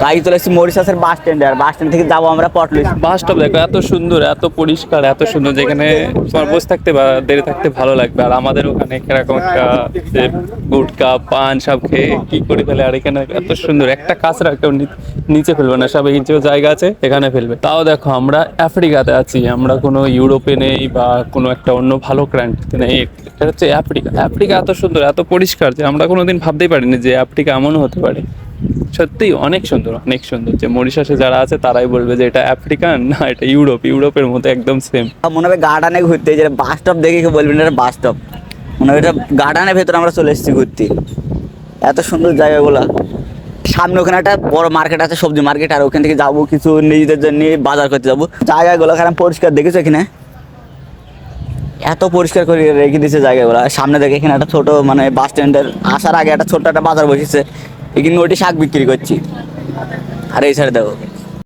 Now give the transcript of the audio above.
গাড়ি চলে এসেছি মরিশাসের বাস স্ট্যান্ডে, আর বাস স্ট্যান্ড থেকে যাবো আমরা পটলুই। বাসটা দেখো এত সুন্দর, এত পরিষ্কার, এত সুন্দর, যেখানে তোমার বসে থাকতে বা দাঁড়িয়ে থাকতে ভালো লাগবে। আর আমাদের ওখানে এরকম একটা যে গুটকা পান সব খেয়ে কি করে ফেলে, আর এখানে এত সুন্দর একটা কাঁচরা কেউ নিচে ফেলবে না, সব এই যে জায়গা আছে এখানে ফেলবে। তাও দেখো আমরা আফ্রিকাতে আছি, আমরা কোনো ইউরোপে নেই বা কোনো একটা অন্য ভালো কান্ট্রিতে নেই, এটা হচ্ছে আফ্রিকা। আফ্রিকা এত সুন্দর, এত পরিষ্কার যে আমরা কোনোদিন ভাবতেই পারিনি যে আফ্রিকা এমনও হতে পারে। সত্যি অনেক সুন্দর, অনেক সুন্দর। যে মরিশাসে যারা আছে তারাই বলবে যে এটা আফ্রিকান না, এটা ইউরোপের মতো একদম সেম। মনে হবে গার্ডেনে ঘুরতে, যে বাস স্টপ দেখে কেউ বলবেন এটা বাস স্টপ, মনে হয় এটা গার্ডেনের ভেতরে আমরা চলে এসেছি ঘুরতে। এত সুন্দর জায়গাগুলো। সামনে ওখানে একটা বড় মার্কেট আছে, সবজি মার্কেট, আর ওখান থেকে যাবো কিছু নিজেদের জন্য বাজার করতে যাবো। জায়গাগুলো এখানে পরিষ্কার দেখেছো, এখানে এত পরিষ্কার করে রেখে দিয়েছে জায়গাগুলো। সামনে দেখে এখানে একটা ছোট মানে বাস স্ট্যান্ডের আসার আগে একটা ছোট্ট একটা বাজার বসেছে, এখানে ওটি শাক বিক্রি করছি। আর এই সাইডে দেখো